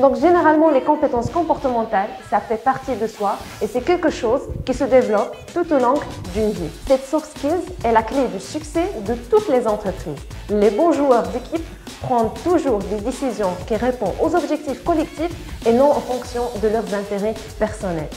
Donc généralement, les compétences comportementales, ça fait partie de soi et c'est quelque chose qui se développe tout au long d'une vie. Cette soft skills est la clé du succès de toutes les entreprises. Les bons joueurs d'équipe prennent toujours des décisions qui répondent aux objectifs collectifs et non en fonction de leurs intérêts personnels.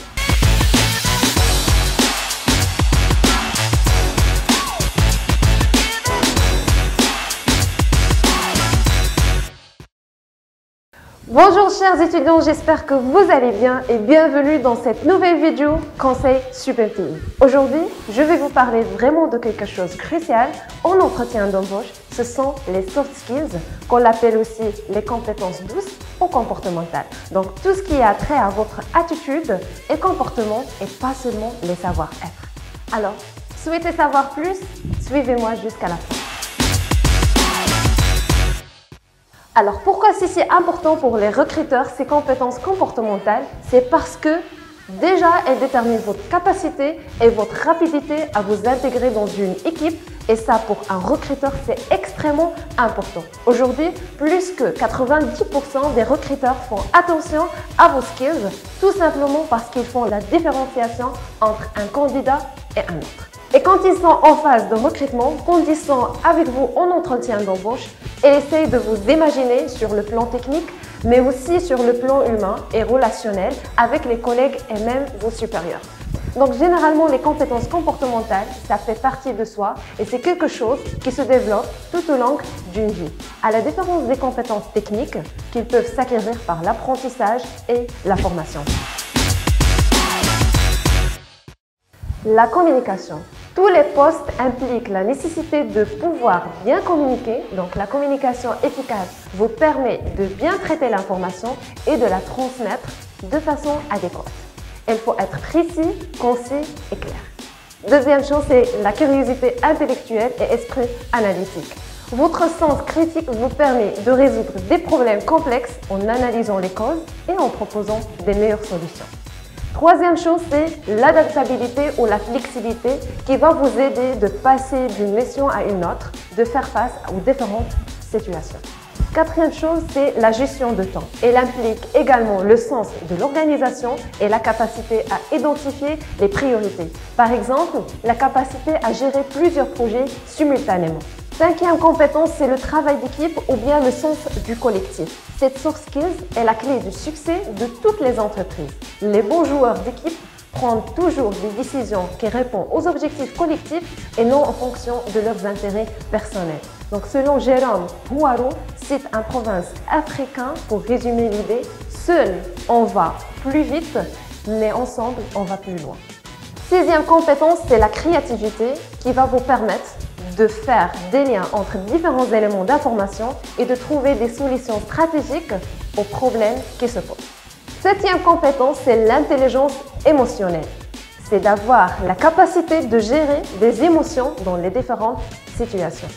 Bonjour chers étudiants, j'espère que vous allez bien et bienvenue dans cette nouvelle vidéo Conseil SupMTI. Aujourd'hui, je vais vous parler vraiment de quelque chose de crucial en entretien d'embauche. Ce sont les soft skills, qu'on appelle aussi les compétences douces ou comportementales. Donc tout ce qui a trait à votre attitude et comportement et pas seulement les savoir-être. Alors, souhaitez savoir plus? Suivez-moi jusqu'à la fin. Alors pourquoi c'est si important pour les recruteurs ces compétences comportementales? C'est parce que déjà elles déterminent votre capacité et votre rapidité à vous intégrer dans une équipe et ça pour un recruteur c'est extrêmement important. Aujourd'hui, plus que 90% des recruteurs font attention à vos skills tout simplement parce qu'ils font la différenciation entre un candidat et un autre. Et quand ils sont en phase de recrutement, quand ils sont avec vous en entretien d'embauche, ils essayent de vous imaginer sur le plan technique, mais aussi sur le plan humain et relationnel avec les collègues et même vos supérieurs. Donc généralement, les compétences comportementales, ça fait partie de soi et c'est quelque chose qui se développe tout au long d'une vie. À la différence des compétences techniques qu'ils peuvent s'acquérir par l'apprentissage et la formation. La communication. Tous les postes impliquent la nécessité de pouvoir bien communiquer. Donc la communication efficace vous permet de bien traiter l'information et de la transmettre de façon adéquate. Il faut être précis, concis et clair. Deuxième chose, c'est la curiosité intellectuelle et esprit analytique. Votre sens critique vous permet de résoudre des problèmes complexes en analysant les causes et en proposant des meilleures solutions. Troisième chose, c'est l'adaptabilité ou la flexibilité qui va vous aider de passer d'une mission à une autre, de faire face aux différentes situations. Quatrième chose, c'est la gestion de temps. Elle implique également le sens de l'organisation et la capacité à identifier les priorités. Par exemple, la capacité à gérer plusieurs projets simultanément. Cinquième compétence, c'est le travail d'équipe ou bien le sens du collectif. Cette soft skills est la clé du succès de toutes les entreprises. Les bons joueurs d'équipe prennent toujours des décisions qui répondent aux objectifs collectifs et non en fonction de leurs intérêts personnels. Donc selon Jérôme Houarou, cite un province africain pour résumer l'idée, seul on va plus vite, mais ensemble on va plus loin. Sixième compétence, c'est la créativité qui va vous permettre de faire des liens entre différents éléments d'information et de trouver des solutions stratégiques aux problèmes qui se posent. Septième compétence, c'est l'intelligence émotionnelle. C'est d'avoir la capacité de gérer des émotions dans les différentes situations.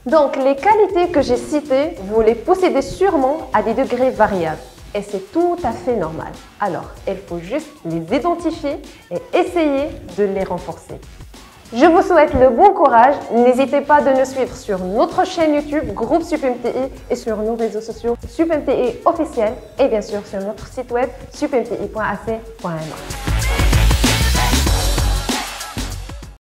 Donc, les qualités que j'ai citées, vous les possédez sûrement à des degrés variables. Et c'est tout à fait normal. Alors, il faut juste les identifier et essayer de les renforcer. Je vous souhaite le bon courage. N'hésitez pas de nous suivre sur notre chaîne YouTube, Groupe SupMTI et sur nos réseaux sociaux SupMTI officiel et bien sûr sur notre site web supmti.ac.ma.